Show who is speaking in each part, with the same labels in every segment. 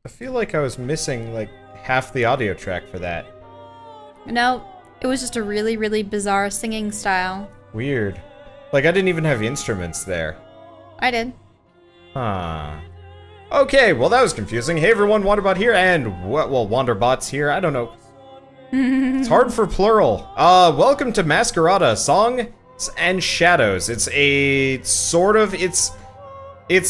Speaker 1: I feel like I was missing, like, half the audio track for that.
Speaker 2: No, it was just a really, really bizarre singing style.
Speaker 1: Weird. Like, I didn't even have instruments there.
Speaker 2: I did.
Speaker 1: Huh. Okay, well that was confusing. Hey everyone, Wanderbot here, and, well, Wanderbots here, I don't know. It's hard for plural. Welcome to Masquerada, Songs and Shadows. It's a sort of, it's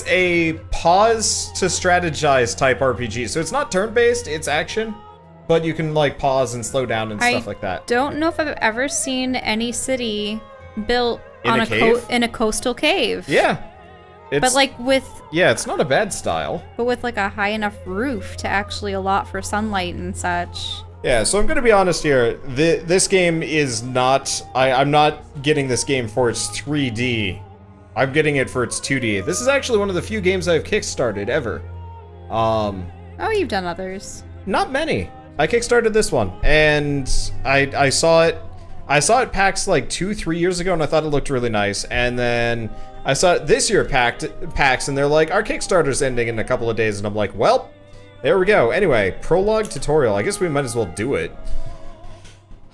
Speaker 1: a pause to strategize type RPG. So it's not turn-based, it's action, but you can like pause and slow down and stuff like that.
Speaker 2: Don't know if I've ever seen any city built
Speaker 1: In
Speaker 2: on
Speaker 1: a cave?
Speaker 2: in a coastal cave.
Speaker 1: Yeah.
Speaker 2: But like with...
Speaker 1: Yeah, it's not a bad style.
Speaker 2: But with like a high enough roof to actually allot for sunlight and such.
Speaker 1: Yeah, so I'm gonna be honest here. This game is not... I'm not getting this game for its 3D. I'm getting it for its 2D. This is actually one of the few games I've kickstarted ever.
Speaker 2: Oh, you've done others.
Speaker 1: Not many. I kickstarted this one, and I saw it. I saw it PAX like 2-3 years ago, and I thought it looked really nice. And then I saw it this year PAX, and they're like, our Kickstarter's ending in a couple of days, and I'm like, well, there we go. Anyway, prologue tutorial. I guess we might as well do it.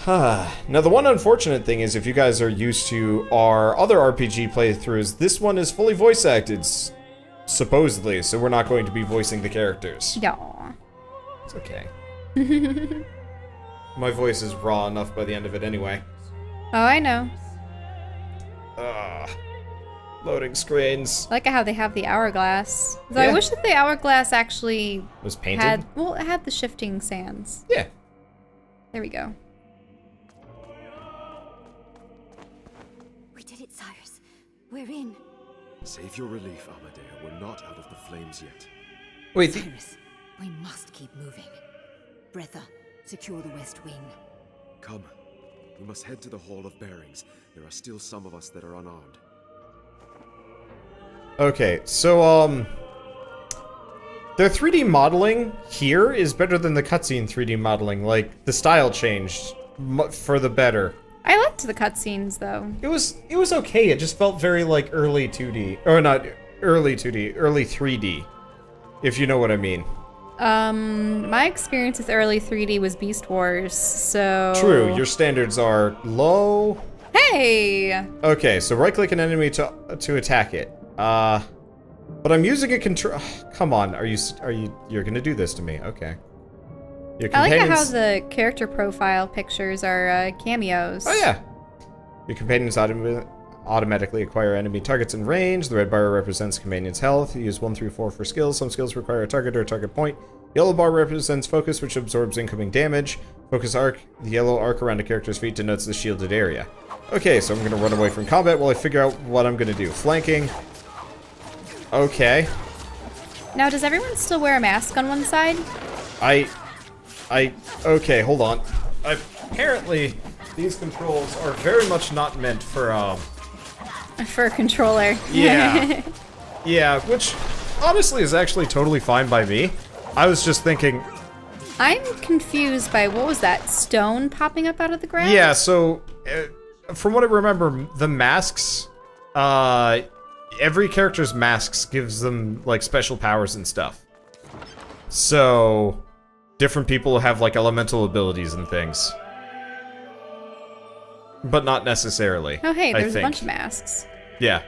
Speaker 1: Now, the one unfortunate thing is if you guys are used to our other RPG playthroughs, this one is fully voice acted, supposedly, so we're not going to be voicing the characters.
Speaker 2: Yeah.
Speaker 1: It's okay. My voice is raw enough by the end of it anyway.
Speaker 2: Oh, I know.
Speaker 1: Loading screens.
Speaker 2: I like how they have the hourglass. Though
Speaker 1: Yeah.
Speaker 2: I wish that the hourglass actually
Speaker 1: Was painted?
Speaker 2: it had the shifting sands.
Speaker 1: Yeah.
Speaker 2: There we go.
Speaker 3: We did it, Cyrus. We're in.
Speaker 4: Save your relief, Amadea. We're not out of the flames yet.
Speaker 1: Wait,
Speaker 3: Cyrus, we must keep moving. Breatha, secure the west wing.
Speaker 4: Come. We must head to the Hall of Bearings. There are still some of us that are unarmed.
Speaker 1: Okay, so, their 3D modeling here is better than the cutscene 3D modeling. Like, the style changed for the better.
Speaker 2: I liked the cutscenes though.
Speaker 1: It was okay. It just felt very like early 2D, or not early 2D, early 3D, if you know what I mean.
Speaker 2: My experience with early 3D was Beast Wars, so...
Speaker 1: True, your standards are low.
Speaker 2: Hey!
Speaker 1: Okay, so right-click an enemy to attack it. But I'm using a control. Come on, you're gonna do this to me? Okay. Your
Speaker 2: I like
Speaker 1: companions...
Speaker 2: how the character profile pictures are cameos.
Speaker 1: Oh yeah. Your companions automatically acquire enemy targets in range. The red bar represents companion's health. You use 1 through 4 for skills. Some skills require a target or a target point. Yellow bar represents focus, which absorbs incoming damage. Focus arc. The yellow arc around a character's feet denotes the shielded area. Okay, so I'm gonna run away from combat while I figure out what I'm gonna do. Flanking. Okay.
Speaker 2: Now, does everyone still wear a mask on one side?
Speaker 1: Okay, hold on. Apparently, these controls are very much not meant for,
Speaker 2: For a controller.
Speaker 1: Yeah. Yeah, which honestly is actually totally fine by me. I was just thinking,
Speaker 2: I'm confused by, what was that, stone popping up out of the ground?
Speaker 1: Yeah, so from what I remember, the masks, every character's masks gives them like special powers and stuff. So different people have like elemental abilities and things. But not necessarily.
Speaker 2: Oh hey, there's
Speaker 1: a
Speaker 2: a bunch of masks.
Speaker 1: Yeah.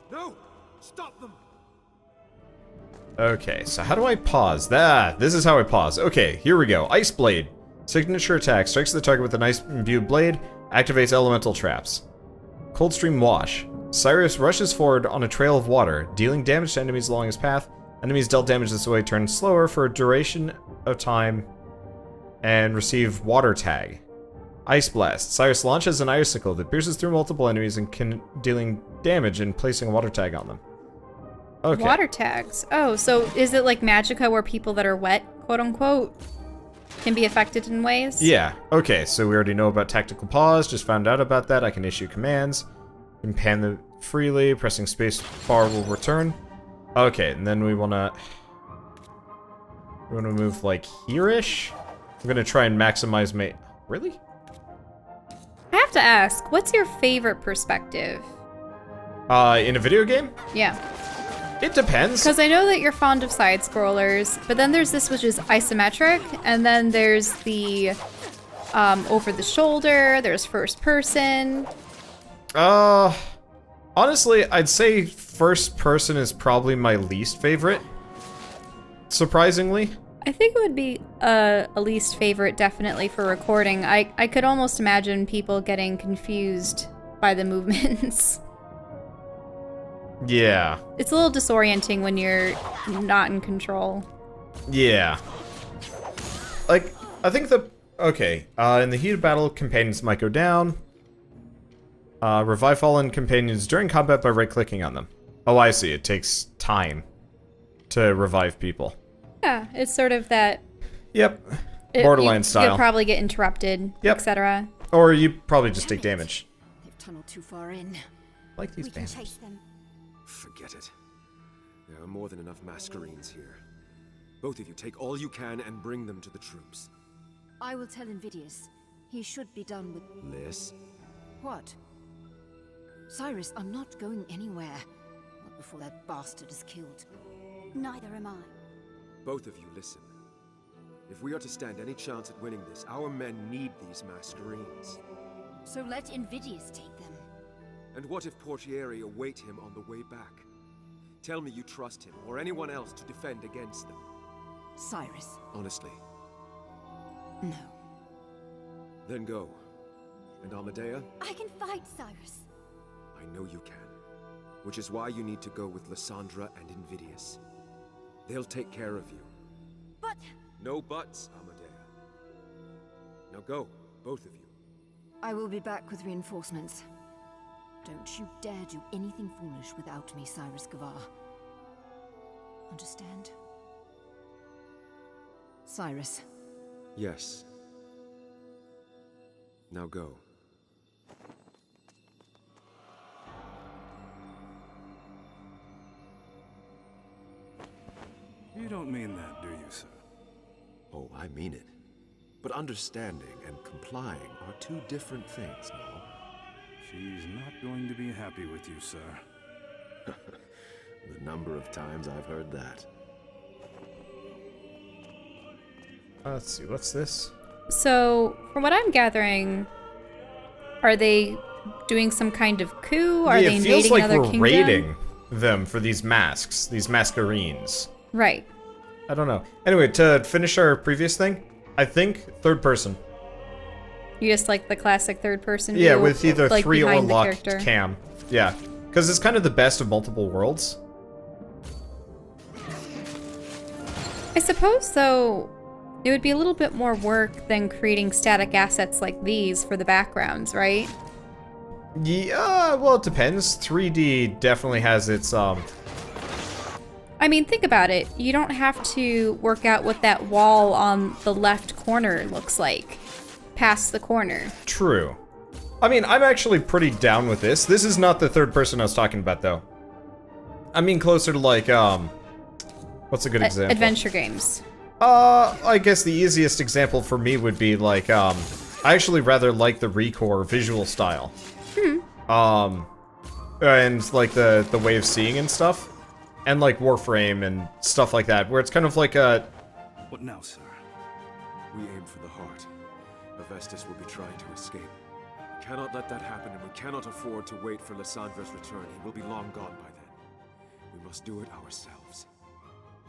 Speaker 4: No! Stop them!
Speaker 1: Okay, so how do I pause? This is how I pause. Okay, here we go. Ice Blade. Signature attack. Strikes the target with an ice-imbued blade. Activates elemental traps. Coldstream Wash. Cyrus rushes forward on a trail of water, dealing damage to enemies along his path. Enemies dealt damage this way turn slower for a duration of time and receive water tag. Ice Blast. Cyrus launches an icicle that pierces through multiple enemies and can dealing damage and placing a water tag on them. Okay.
Speaker 2: Water tags. Oh, so is it like Magicka where people that are wet, quote unquote, can be affected in ways?
Speaker 1: Yeah. Okay, so we already know about tactical pause. Just found out about that. I can issue commands. Can pan them freely. Pressing space bar will return. Okay, and then we wanna move like here-ish. I'm gonna try and maximize my. Really?
Speaker 2: I have to ask, what's your favorite perspective?
Speaker 1: In a video game?
Speaker 2: Yeah.
Speaker 1: It depends.
Speaker 2: Because I know that you're fond of side scrollers, but then there's this which is isometric, and then there's the over the shoulder, there's first person.
Speaker 1: Honestly, I'd say first person is probably my least favorite. Surprisingly.
Speaker 2: I think it would be a least favorite definitely for recording. I could almost imagine people getting confused by the movements.
Speaker 1: Yeah.
Speaker 2: It's a little disorienting when you're not in control.
Speaker 1: Yeah. Like, I think okay, in the heat of battle, companions might go down. Revive fallen companions during combat by right-clicking on them. Oh, I see. It takes time to revive people.
Speaker 2: Yeah, it's sort of that...
Speaker 1: Yep. Borderline style.
Speaker 2: You'll probably get interrupted,
Speaker 1: Yep.
Speaker 2: etc.
Speaker 1: Or you probably just take damage.
Speaker 3: They've tunneled too far in.
Speaker 1: Like these
Speaker 3: We can
Speaker 1: banners.
Speaker 3: chase them.
Speaker 4: Forget it. There are more than enough Mascherines here. Both of you take all you can and bring them to the troops.
Speaker 3: I will tell Invidius. He should be done with...
Speaker 4: Liz?
Speaker 3: What? Cyrus, I'm not going anywhere. Not before that bastard is killed. Neither am I.
Speaker 4: Both of you listen. If we are to stand any chance at winning this, our men need these Mascherines.
Speaker 3: So let Invidius take them.
Speaker 4: And what if Portieri await him on the way back? Tell me you trust him, or anyone else, to defend against them.
Speaker 3: Cyrus.
Speaker 4: Honestly.
Speaker 3: No.
Speaker 4: Then go. And Amadea?
Speaker 3: I can fight, Cyrus.
Speaker 4: I know you can. Which is why you need to go with Lysandra and Invidius. They'll take care of you.
Speaker 3: But...
Speaker 4: No buts, Amadea. Now go, both of you.
Speaker 3: I will be back with reinforcements. Don't you dare do anything foolish without me, Cyrus Gavar. Understand? Cyrus.
Speaker 4: Yes. Now go.
Speaker 5: You don't mean that, do you, sir?
Speaker 4: Oh, I mean it. But understanding and complying are two different things, no?
Speaker 5: She's not going to be happy with you, sir.
Speaker 4: The number of times I've heard that.
Speaker 1: Let's see, what's this?
Speaker 2: So, from what I'm gathering, are they doing some kind of coup? Are they
Speaker 1: it
Speaker 2: invading
Speaker 1: feels like
Speaker 2: another
Speaker 1: we're
Speaker 2: kingdom?
Speaker 1: raiding them for these masks, these Mascherines.
Speaker 2: Right.
Speaker 1: I don't know. Anyway, to finish our previous thing, I think third person.
Speaker 2: You just like the classic third person
Speaker 1: Yeah,
Speaker 2: view,
Speaker 1: with either
Speaker 2: like
Speaker 1: 3 or
Speaker 2: behind the
Speaker 1: locked
Speaker 2: character.
Speaker 1: cam. Yeah, because it's kind of the best of multiple worlds.
Speaker 2: I suppose, though, it would be a little bit more work than creating static assets like these for the backgrounds, right?
Speaker 1: Yeah, well, it depends. 3D definitely has its,
Speaker 2: I mean, think about it. You don't have to work out what that wall on the left corner looks like past the corner.
Speaker 1: True. I mean, I'm actually pretty down with this. This is not the third person I was talking about, though. I mean closer to like, what's a good example?
Speaker 2: Adventure games.
Speaker 1: I guess the easiest example for me would be like, I actually rather like the Recore visual style. And like the way of seeing and stuff. And like Warframe and stuff like that, where it's kind of like a...
Speaker 5: What now, sir?
Speaker 4: We aim for the heart. Hephaestus will be trying to escape. We cannot let that happen, and we cannot afford to wait for Lyssandra's return. He will be long gone by then. We must do it ourselves.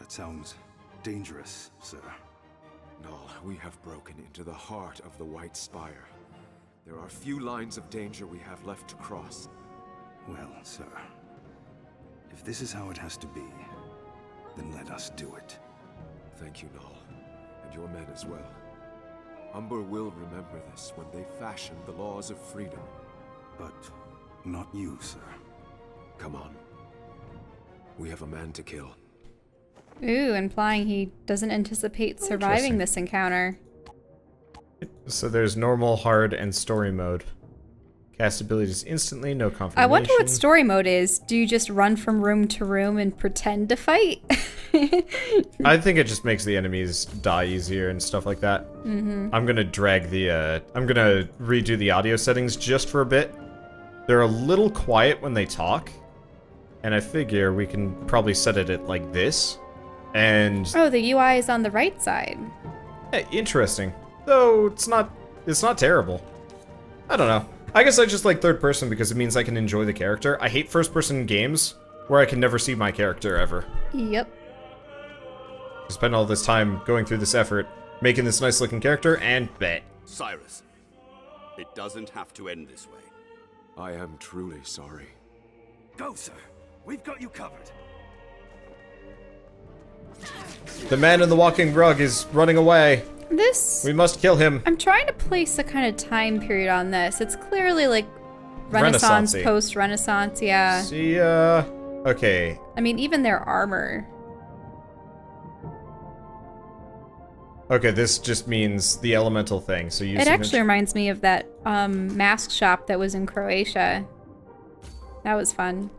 Speaker 5: That sounds dangerous, sir.
Speaker 4: Null, we have broken into the heart of the White Spire. There are few lines of danger we have left to cross.
Speaker 5: Well, sir, if this is how it has to be, then let us do it.
Speaker 4: Thank you, Null, and your men as well. Umber will remember this when they fashion the laws of freedom.
Speaker 5: But not you, sir.
Speaker 4: Come on. We have a man to kill.
Speaker 2: Ooh, implying he doesn't anticipate surviving
Speaker 1: Interesting.
Speaker 2: this encounter.
Speaker 1: So there's normal, hard, and story mode. Cast abilities instantly, no confirmation.
Speaker 2: I wonder what story mode is. Do you just run from room to room and pretend to fight?
Speaker 1: I think it just makes the enemies die easier and stuff like that. I'm gonna drag the, I'm gonna redo the audio settings just for a bit. They're a little quiet when they talk. And I figure we can probably set it at like this. And...
Speaker 2: Oh, the UI is on the right side.
Speaker 1: interesting. Though, it's not terrible. I don't know. I guess I just like third person because it means I can enjoy the character. I hate first person games where I can never see my character ever.
Speaker 2: Yep.
Speaker 1: I spend all this time going through this effort, making this nice looking character, and bet.
Speaker 6: Cyrus, it doesn't have to end this way.
Speaker 4: I am truly sorry.
Speaker 5: Go, sir. We've got you covered.
Speaker 1: The man in the walking rug is running away.
Speaker 2: This...
Speaker 1: We must kill him.
Speaker 2: I'm trying to place a kind of time period on this. It's clearly like Renaissance,
Speaker 1: Renaissance-y.
Speaker 2: post-Renaissance, yeah.
Speaker 1: See, okay.
Speaker 2: I mean, even their armor.
Speaker 1: Okay, this just means the elemental thing, so you
Speaker 2: It actually reminds me of that mask shop that was in Croatia. That was fun.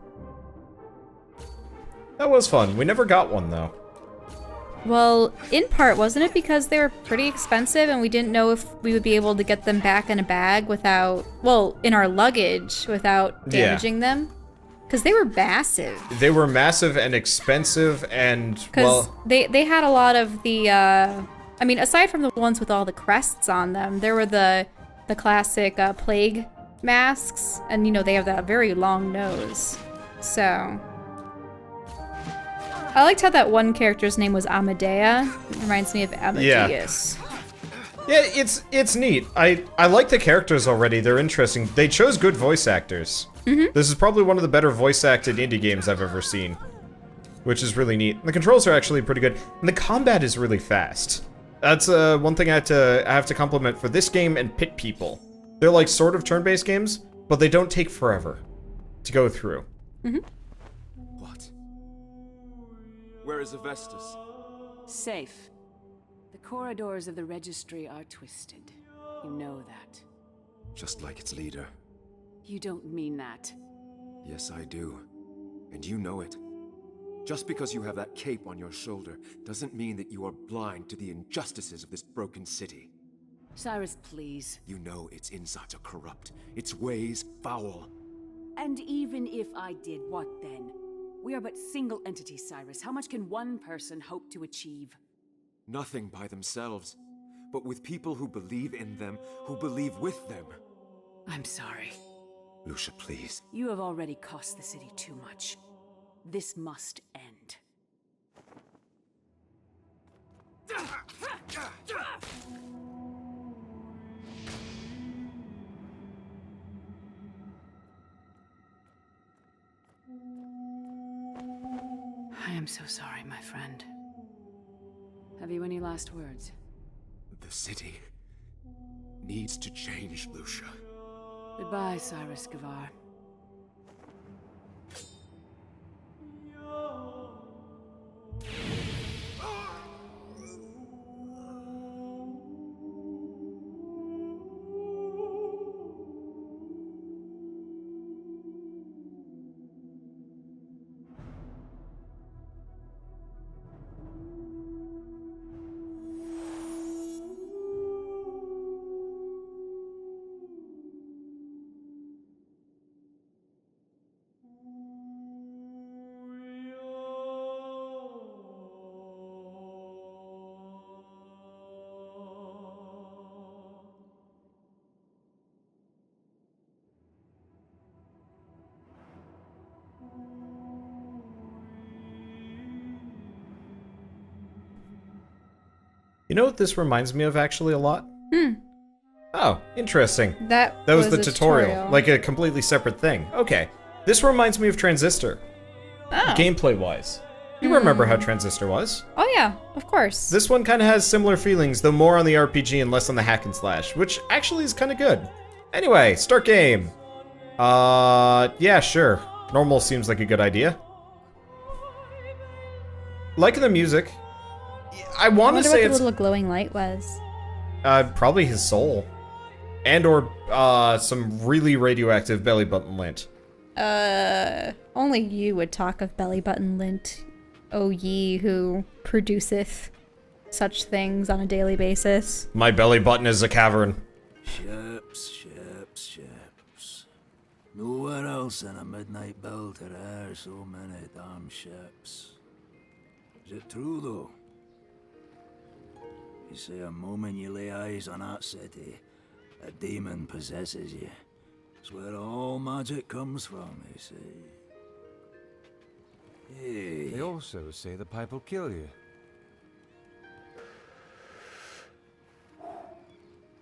Speaker 1: That was fun. We never got one, though.
Speaker 2: Well, in part, wasn't it because they were pretty expensive and we didn't know if we would be able to get them back in a bag without, well, in our luggage without damaging them? Because they were massive.
Speaker 1: They were massive and expensive and,
Speaker 2: Because
Speaker 1: well...
Speaker 2: they had a lot of the, I mean, aside from the ones with all the crests on them, there were the classic plague masks. And, you know, they have that very long nose. So... I liked how that one character's name was Amadea. It reminds me of Amadeus.
Speaker 1: Yeah, it's neat. I like the characters already. They're interesting. They chose good voice actors. This is probably one of the better voice acted indie games I've ever seen, which is really neat. The controls are actually pretty good, and the combat is really fast. That's one thing I have to compliment for this game and Pit People. They're like sort of turn-based games, but they don't take forever to go through.
Speaker 4: What? Where is Hephaestus?
Speaker 7: Safe. The corridors of the registry are twisted. You know that.
Speaker 4: Just like its leader.
Speaker 7: You don't mean that.
Speaker 4: Yes, I do. And you know it. Just because you have that cape on your shoulder doesn't mean that you are blind to the injustices of this broken city.
Speaker 7: Cyrus, please.
Speaker 4: You know its insides are corrupt, its ways foul.
Speaker 7: And even if I did, what then? We are but single entities, Cyrus. How much can one person hope to achieve?
Speaker 4: Nothing by themselves, but with people who believe in them, who believe with them.
Speaker 7: I'm sorry.
Speaker 4: Lucia, please.
Speaker 7: You have already cost the city too much. This must end. I am so sorry, my friend. Have you any last words?
Speaker 4: The city needs to change, Lucia.
Speaker 7: Goodbye, Cyrus Gavar.
Speaker 1: You know what this reminds me of actually a lot? Oh, interesting.
Speaker 2: That
Speaker 1: was the
Speaker 2: a
Speaker 1: tutorial. Like a completely separate thing. Okay. This reminds me of Transistor.
Speaker 2: Oh.
Speaker 1: Gameplay-wise. You remember how Transistor was?
Speaker 2: Oh yeah, of course.
Speaker 1: This one kind of has similar feelings, though more on the RPG and less on the hack and slash, which actually is kind of good. Anyway, start game. Yeah, sure. Normal seems like a good idea. Liking the music. I want to say
Speaker 2: what
Speaker 1: it's
Speaker 2: the little glowing light was.
Speaker 1: probably his soul. And or some really radioactive belly button lint.
Speaker 2: Only you would talk of belly button lint, O ye who produceth such things on a daily basis.
Speaker 1: My belly button is a cavern.
Speaker 5: Ships, ships, ships. Nowhere else in a midnight build are there so many damn ships. Is it true, though? You say a moment you lay eyes on that city, a demon possesses you. It's where all magic comes from, they say. Hey.
Speaker 4: They also say the pipe will kill you.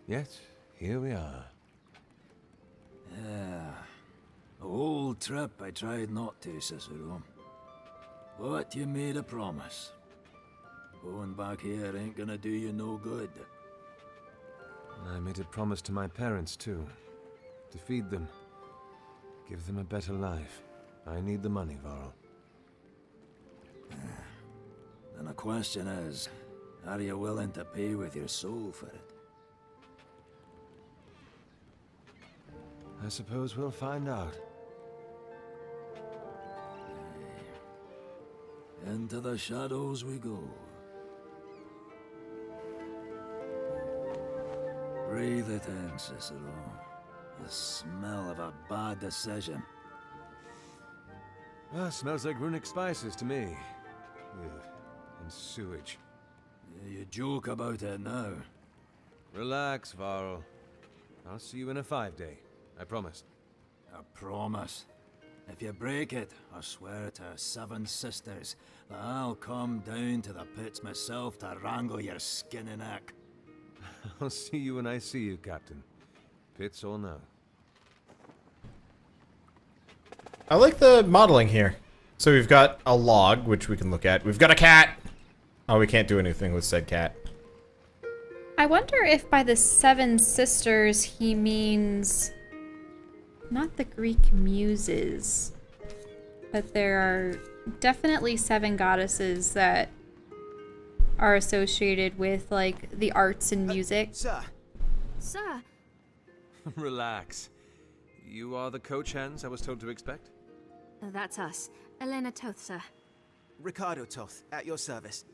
Speaker 4: Yet, here we are.
Speaker 5: Yeah. The whole trip I tried not to, Cicero. But you made a promise. Going back here ain't gonna do you no good.
Speaker 4: I made a promise to my parents, too. To feed them. Give them a better life. I need the money, Varl.
Speaker 5: Then the question is, are you willing to pay with your soul for it?
Speaker 4: I suppose we'll find out.
Speaker 5: Into the shadows we go. Breathe it in, Cicero. The smell of a bad decision.
Speaker 4: Ah, smells like runic spices to me. Ugh, and sewage.
Speaker 5: You joke about it now.
Speaker 4: Relax, Varl. I'll see you in a 5-day. I promise.
Speaker 5: A promise. If you break it, I swear to 7 sisters that I'll come down to the pits myself to wrangle your skinny neck.
Speaker 4: I'll see you when I see you, Captain. Pits or no.
Speaker 1: I like the modeling here. So we've got a log, which we can look at. We've got a cat! Oh, we can't do anything with said cat.
Speaker 2: I wonder if by the 7 sisters he means not the Greek muses, but there are definitely 7 goddesses that are associated with like the arts and music.
Speaker 8: Sir.
Speaker 3: Sir,
Speaker 4: Relax. You are the coach hands I was told to expect?
Speaker 3: that's us. Elena Toth, sir.
Speaker 8: Ricardo Toth, at your service.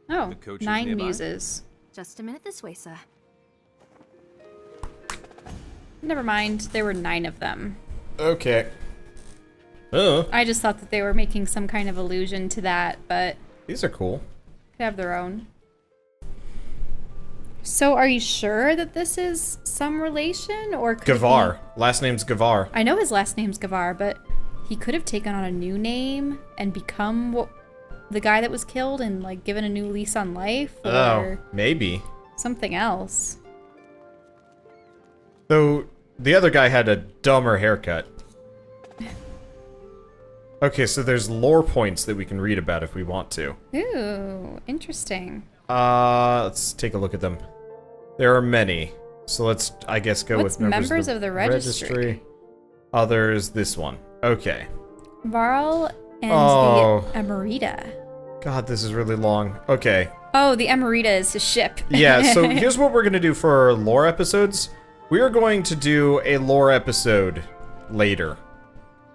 Speaker 2: Oh,
Speaker 4: The coach is
Speaker 2: 9
Speaker 4: nearby?
Speaker 2: muses.
Speaker 3: Just a minute this way, sir.
Speaker 2: Never mind, there were 9 of them.
Speaker 1: Okay. Oh,
Speaker 2: I just thought that they were making some kind of allusion to that, but
Speaker 1: these are cool.
Speaker 2: they have their own. So are you sure that this is some relation, or could it be-
Speaker 1: Gavar. Last name's Gavar.
Speaker 2: I know his last name's Gavar, but he could have taken on a new name and become the guy that was killed and like given a new lease on life, or
Speaker 1: Oh, maybe.
Speaker 2: something else.
Speaker 1: Though, the other guy had a dumber haircut. Okay, so there's lore points that we can read about if we want to.
Speaker 2: Ooh, interesting.
Speaker 1: Let's take a look at them. There are many. So let's, I guess, go
Speaker 2: What's
Speaker 1: with
Speaker 2: members of the registry?
Speaker 1: Others, this one. Okay.
Speaker 2: Varl and
Speaker 1: Oh.
Speaker 2: the Emerita.
Speaker 1: God, this is really long. Okay.
Speaker 2: Oh, the Emerita is his ship.
Speaker 1: Yeah, so here's what we're gonna do for our lore episodes. We are going to do a lore episode later.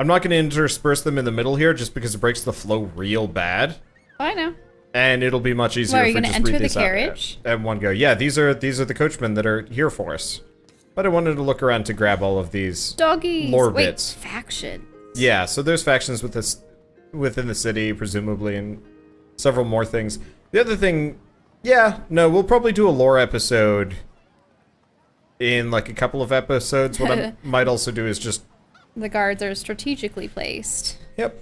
Speaker 1: I'm not gonna intersperse them in the middle here just because it breaks the flow real bad.
Speaker 2: I know.
Speaker 1: And it'll be much easier
Speaker 2: Well, are
Speaker 1: if
Speaker 2: you
Speaker 1: we
Speaker 2: gonna
Speaker 1: just
Speaker 2: enter
Speaker 1: read
Speaker 2: the
Speaker 1: these out
Speaker 2: carriage?
Speaker 1: at one go. Yeah, these are the coachmen that are here for us. But I wanted to look around to grab all of these
Speaker 2: Doggies.
Speaker 1: lore
Speaker 2: Wait,
Speaker 1: bits.
Speaker 2: faction.
Speaker 1: Yeah, so there's factions with this within the city, presumably, and several more things. The other thing, yeah, no, we'll probably do a lore episode in like a couple of episodes. What I might also do is just,
Speaker 2: The guards are strategically placed.
Speaker 1: yep.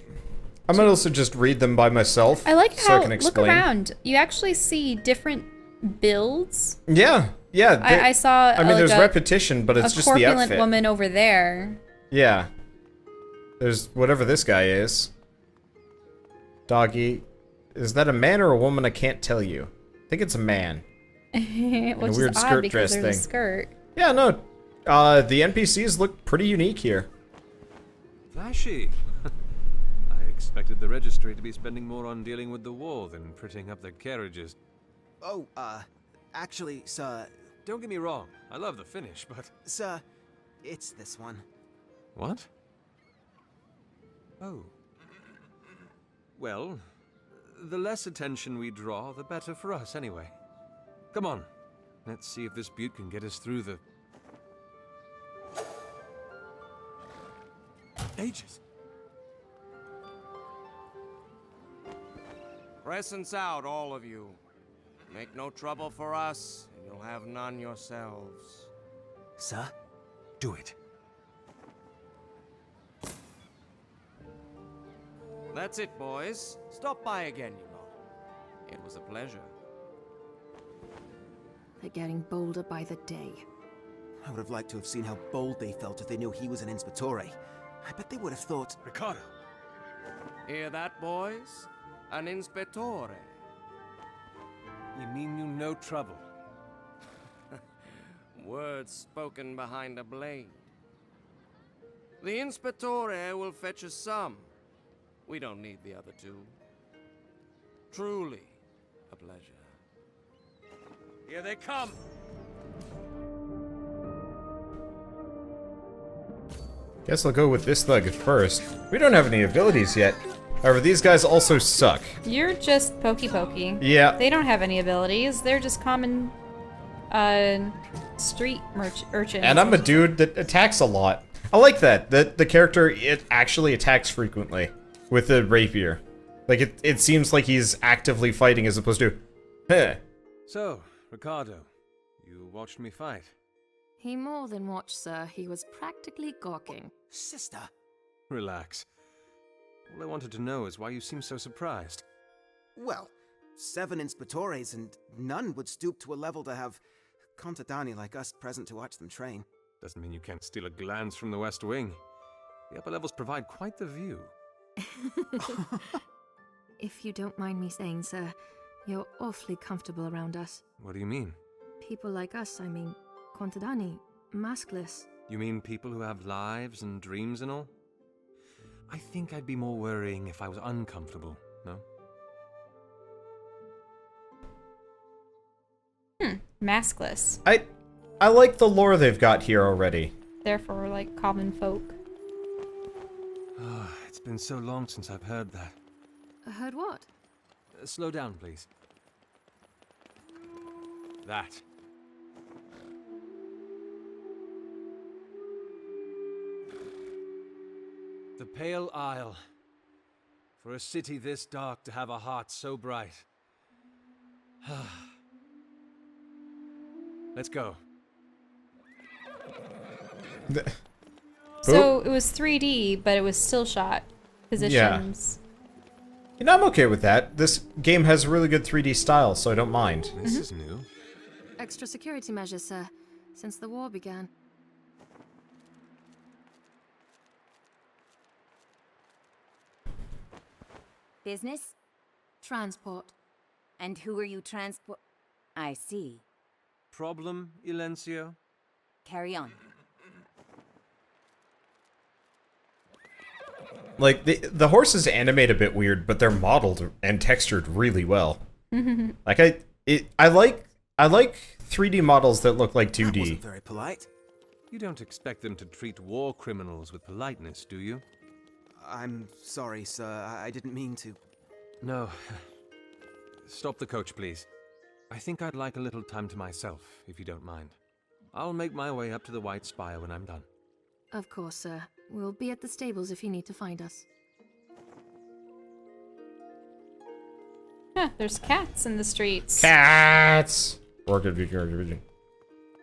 Speaker 1: I might also just read them by myself.
Speaker 2: I like
Speaker 1: so I
Speaker 2: how,
Speaker 1: can
Speaker 2: look
Speaker 1: explain.
Speaker 2: around. You actually see different builds.
Speaker 1: Yeah, yeah.
Speaker 2: I saw.
Speaker 1: I mean,
Speaker 2: like
Speaker 1: there's
Speaker 2: a,
Speaker 1: repetition, but it's
Speaker 2: a
Speaker 1: just the
Speaker 2: corpulent
Speaker 1: outfit.
Speaker 2: woman over there.
Speaker 1: Yeah. There's whatever this guy is. Doggy. Is that a man or a woman? I can't tell you. I think it's a man.
Speaker 2: Which
Speaker 1: weird
Speaker 2: is
Speaker 1: skirt
Speaker 2: odd because
Speaker 1: dress
Speaker 2: there's
Speaker 1: thing.
Speaker 2: a skirt.
Speaker 1: Yeah, no. The NPCs look pretty unique here.
Speaker 4: Flashy. I expected the registry to be spending more on dealing with the war than prettying up their carriages.
Speaker 8: Oh, actually, sir,
Speaker 4: Don't get me wrong, I love the finish, but...
Speaker 8: sir, it's this one.
Speaker 4: What? Oh. Well, the less attention we draw, the better for us anyway. Come on, let's see if this butte can get us through the... ages.
Speaker 9: Presents out, all of you. Make no trouble for us, and you'll have none yourselves.
Speaker 8: Sir?
Speaker 4: Do it.
Speaker 9: That's it, boys. Stop by again, you know. It was a pleasure.
Speaker 3: They're getting bolder by the day.
Speaker 8: I would have liked to have seen how bold they felt if they knew he was an Inspectore. I bet they would have thought...
Speaker 4: Ricardo!
Speaker 9: Hear that, boys? An Inspectore.
Speaker 4: You mean you no trouble?
Speaker 9: Words spoken behind a blade. The Inspectore will fetch us some. We don't need the other two. Truly a pleasure.
Speaker 4: Here they come!
Speaker 1: Guess I'll go with this thug first. We don't have any abilities yet. However, these guys also suck.
Speaker 2: You're just pokey pokey.
Speaker 1: Yeah.
Speaker 2: They don't have any abilities. They're just common street urchins.
Speaker 1: And I'm a dude that attacks a lot. I like that. The character, it actually attacks frequently with the rapier. Like, it seems like he's actively fighting as opposed to, huh.
Speaker 4: So, Ricardo, you watched me fight.
Speaker 3: He more than watched, sir. He was practically gawking.
Speaker 8: Sister!
Speaker 4: Relax. All I wanted to know is why you seem so surprised.
Speaker 8: Well, 7 Inspectores and none would stoop to a level to have Contadani like us present to watch them train.
Speaker 4: Doesn't mean you can't steal a glance from the West Wing. The upper levels provide quite the view.
Speaker 3: If you don't mind me saying, sir, you're awfully comfortable around us.
Speaker 4: What do you mean?
Speaker 3: People like us, I mean, Contadani, maskless.
Speaker 4: You mean people who have lives and dreams and all? I think I'd be more worrying if I was uncomfortable, no?
Speaker 2: Maskless.
Speaker 1: I like the lore they've got here already.
Speaker 2: Therefore, like common folk.
Speaker 4: Oh, it's been so long since I've heard that.
Speaker 3: Heard what?
Speaker 4: Slow down, please. That. The Pale Isle. For a city this dark to have a heart so bright. Let's go.
Speaker 2: So it was 3D, but it was still shot positions.
Speaker 1: You know, I'm okay with that. This game has really good 3D style, so I don't mind.
Speaker 4: This is new.
Speaker 3: Extra security measures, sir, since the war began.
Speaker 10: Business?
Speaker 3: Transport.
Speaker 10: And who are you transport? I see.
Speaker 4: Problem, Ilencio?
Speaker 10: Carry on.
Speaker 1: Like, the horses animate a bit weird, but they're modeled and textured really well. Like, I like 3D models that look like 2D.
Speaker 8: That wasn't very polite.
Speaker 4: You don't expect them to treat war criminals with politeness, do you?
Speaker 8: I'm sorry, sir. I didn't mean to.
Speaker 4: No. Stop the coach, please. I think I'd like a little time to myself, if you don't mind. I'll make my way up to the White Spire when I'm done.
Speaker 3: Of course, sir. We'll be at the stables if you need to find us.
Speaker 2: Huh, there's cats in the streets.
Speaker 1: Cats! They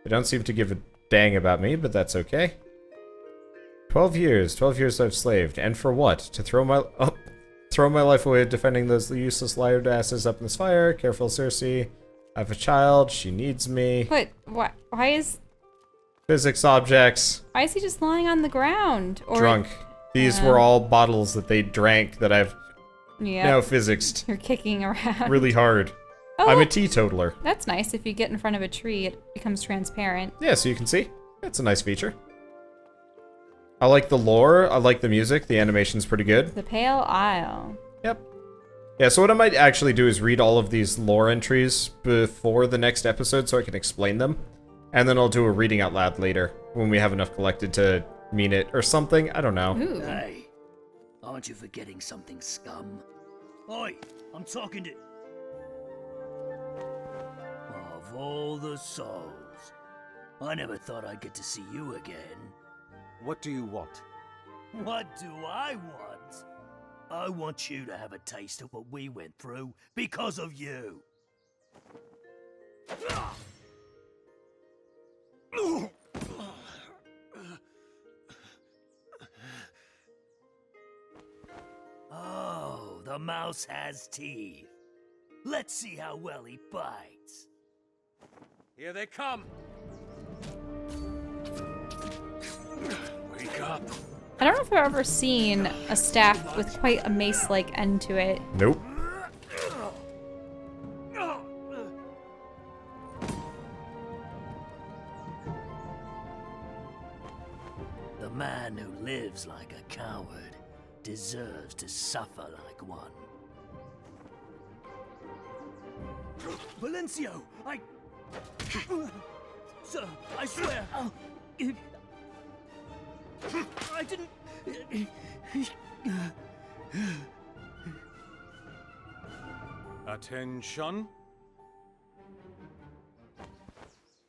Speaker 1: don't seem to give a dang about me, but that's okay. 12 years I've slaved, and for what? To throw my life away defending those useless liard asses up in this fire. Careful, Cersei. I have a child. She needs me.
Speaker 2: But why is
Speaker 1: Physics objects.
Speaker 2: he just lying on the ground? Or
Speaker 1: Drunk. These were all bottles that they drank that I've now physicsed
Speaker 2: You're kicking around.
Speaker 1: really hard.
Speaker 2: Oh,
Speaker 1: I'm a
Speaker 2: look,
Speaker 1: teetotaler.
Speaker 2: that's nice. If you get in front of a tree, it becomes transparent.
Speaker 1: Yeah, so you can see. It's a nice feature. I like the lore. I like the music. The animation's pretty good.
Speaker 2: The Pale Isle.
Speaker 1: Yep. Yeah, so what I might actually do is read all of these lore entries before the next episode so I can explain them. And then I'll do a reading out loud later when we have enough collected to mean it or something. I don't know.
Speaker 2: Ooh.
Speaker 5: Hey, aren't you forgetting something, scum? Oi, I'm talking to... Of all the souls, I never thought I'd get to see you again.
Speaker 4: What do you want?
Speaker 5: What do I want? I want you to have a taste of what we went through because of you. Oh, the mouse has teeth. Let's see how well he bites.
Speaker 9: Here they come.
Speaker 4: Wake up.
Speaker 2: I don't know if I've ever seen a staff with quite a mace-like end to it.
Speaker 1: Nope.
Speaker 5: The man who lives like a coward deserves to suffer like one. Valencio, Sir, I swear... I didn't...
Speaker 11: Attention.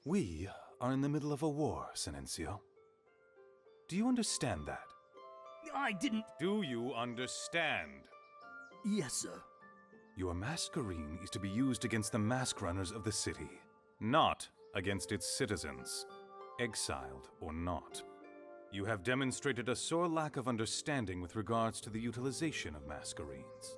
Speaker 11: We are in the middle of a war, Silencio. Do you understand that?
Speaker 5: I didn't...
Speaker 11: Do you understand?
Speaker 5: Yes, sir.
Speaker 11: Your masquerine is to be used against the mask runners of the city, not against its citizens, exiled or not. You have demonstrated a sore lack of understanding with regards to the utilization of masquerines.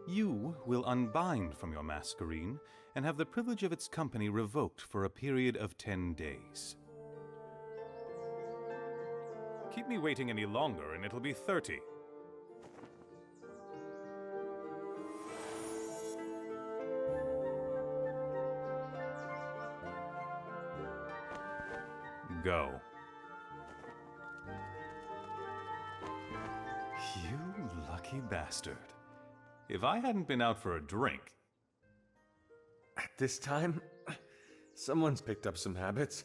Speaker 11: You will unbind from your masquerine and have the privilege of its company revoked for a period of 10 days. Keep me waiting any longer and it'll be 30. Go. You lucky bastard. If I hadn't been out for a drink...
Speaker 9: At this time, someone's picked up some habits.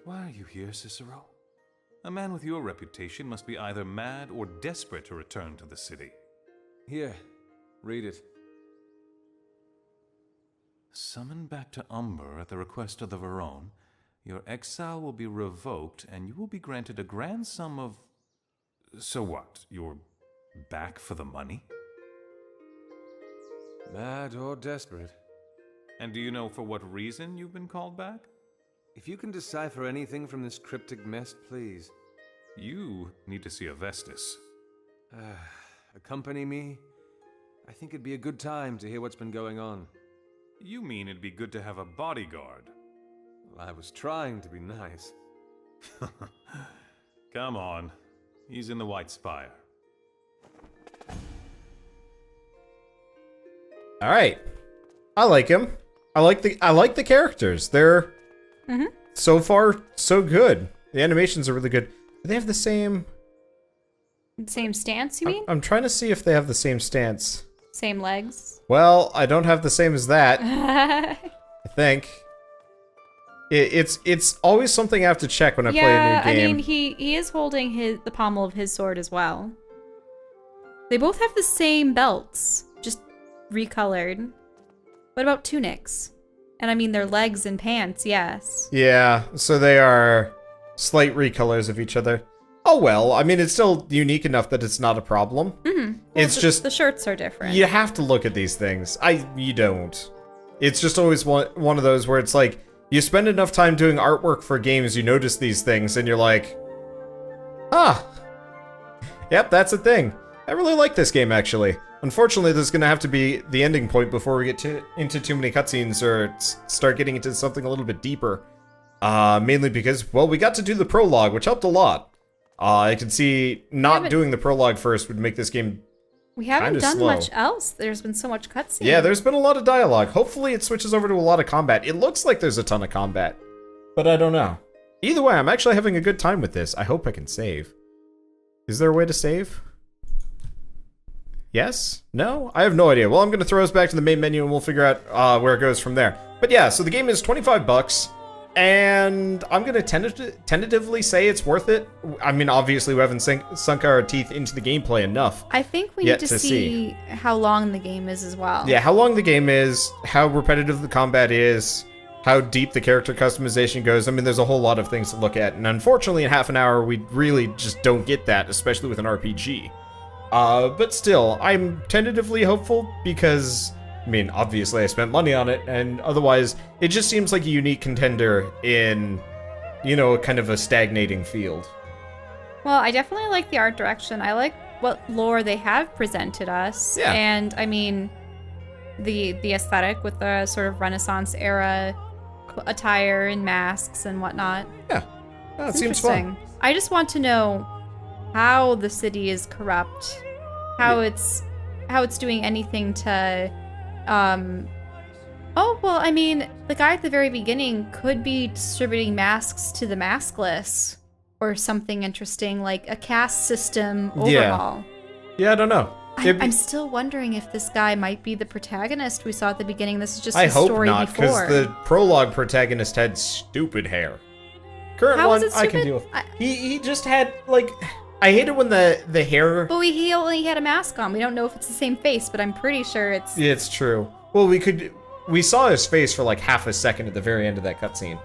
Speaker 11: Why are you here, Cicero? A man with your reputation must be either mad or desperate to return to the city.
Speaker 9: Here, read it.
Speaker 11: Summoned back to Umber at the request of the Verone, your exile will be revoked and you will be granted a grand sum of... So what? You're back for the money?
Speaker 9: Mad or desperate.
Speaker 11: And do you know for what reason you've been called back?
Speaker 9: If you can decipher anything from this cryptic mess, please.
Speaker 11: You need to see a Vestus.
Speaker 9: Accompany me? I think it'd be a good time to hear what's been going on.
Speaker 11: You mean it'd be good to have a bodyguard?
Speaker 9: Well, I was trying to be nice.
Speaker 11: Come on. He's in the White Spire.
Speaker 1: All right. I like him. I like the characters. They're so far so good. The animations are really good. Do they have the same
Speaker 2: stance, you mean?
Speaker 1: I'm trying to see if they have the same stance.
Speaker 2: Same legs?
Speaker 1: Well, I don't have the same as that. I think. It's always something I have to check when I play a new game.
Speaker 2: I mean, he is holding the pommel of his sword as well. They both have the same belts, just recolored. What about tunics? And I mean, their legs and pants, yes.
Speaker 1: Yeah, so they are slight recolors of each other. Oh well, I mean, it's still unique enough that it's not a problem.
Speaker 2: Well,
Speaker 1: it's just...
Speaker 2: The shirts are different.
Speaker 1: You have to look at these things. You don't. It's just always one of those where it's like, you spend enough time doing artwork for games, you notice these things, and you're like, yep, that's a thing. I really like this game, actually. Unfortunately, this is going to have to be the ending point before we get into too many cutscenes or start getting into something a little bit deeper. Mainly because, well, we got to do the prologue, which helped a lot. I can see not doing the prologue first would make this game
Speaker 2: We haven't done
Speaker 1: slow.
Speaker 2: much else. There's been so much cutscene.
Speaker 1: Yeah, there's been a lot of dialogue. Hopefully it switches over to a lot of combat. It looks like there's a ton of combat, but I don't know. Either way, I'm actually having a good time with this. I hope I can save. Is there a way to save? Yes? No? I have no idea. Well, I'm going to throw us back to the main menu and we'll figure out where it goes from there. But yeah, so the game is $25, and I'm going to tentatively say it's worth it. I mean, obviously we haven't sunk our teeth into the gameplay enough.
Speaker 2: I think we need to see how long the game is as well.
Speaker 1: Yeah, how long the game is, how repetitive the combat is, how deep the character customization goes. I mean, there's a whole lot of things to look at, and unfortunately in half an hour we really just don't get that, especially with an RPG. But still, I'm tentatively hopeful because, I mean, obviously I spent money on it, and otherwise it just seems like a unique contender in, you know, kind of a stagnating field.
Speaker 2: Well, I definitely like the art direction. I like what lore they have presented us.
Speaker 1: Yeah.
Speaker 2: And, I mean, the aesthetic with the sort of Renaissance era attire and masks and whatnot.
Speaker 1: Yeah, that seems
Speaker 2: interesting.
Speaker 1: fun.
Speaker 2: I just want to know how the city is corrupt, how it's doing anything to, oh, well, I mean, the guy at the very beginning could be distributing masks to the maskless or something interesting, like a caste system overhaul.
Speaker 1: Yeah, I don't know.
Speaker 2: I'm still wondering if this guy might be the protagonist we saw at the beginning. This is just a story
Speaker 1: I hope not,
Speaker 2: before.
Speaker 1: because the prologue protagonist had stupid hair. Current
Speaker 2: How
Speaker 1: one,
Speaker 2: is it
Speaker 1: I can
Speaker 2: stupid?
Speaker 1: deal with. He just had, like, I hate it when the hair...
Speaker 2: But he only had a mask on. We don't know if it's the same face, but I'm pretty sure it's...
Speaker 1: Yeah, it's true. Well, we saw his face for like half a second at the very end of that cutscene.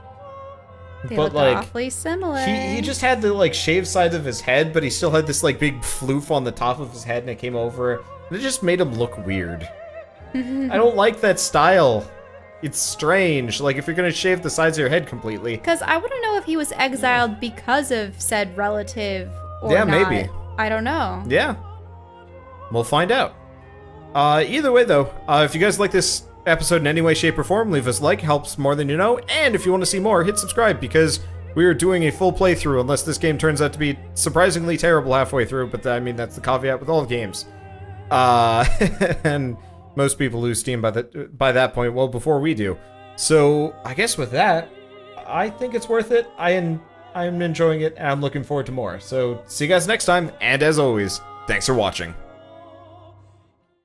Speaker 2: They
Speaker 1: But
Speaker 2: look
Speaker 1: like,
Speaker 2: awfully similar.
Speaker 1: he just had the like shaved sides of his head, but he still had this like big floof on the top of his head, and it came over. And it just made him look weird. I don't like that style. It's strange. Like, if you're gonna shave the sides of your head completely.
Speaker 2: Because I want to know if he was exiled because of said relative or
Speaker 1: Yeah,
Speaker 2: not.
Speaker 1: maybe.
Speaker 2: I don't know.
Speaker 1: Yeah. We'll find out. Either way, though, if you guys like this episode in any way, shape, or form, leave us a like. Helps more than you know. And if you want to see more, hit subscribe, because we are doing a full playthrough, unless this game turns out to be surprisingly terrible halfway through. But I mean, that's the caveat with all games. And most people lose steam by that point, well, before we do. So I guess with that, I think it's worth it. I'm enjoying it, and I'm looking forward to more. So see you guys next time, and as always, thanks for watching.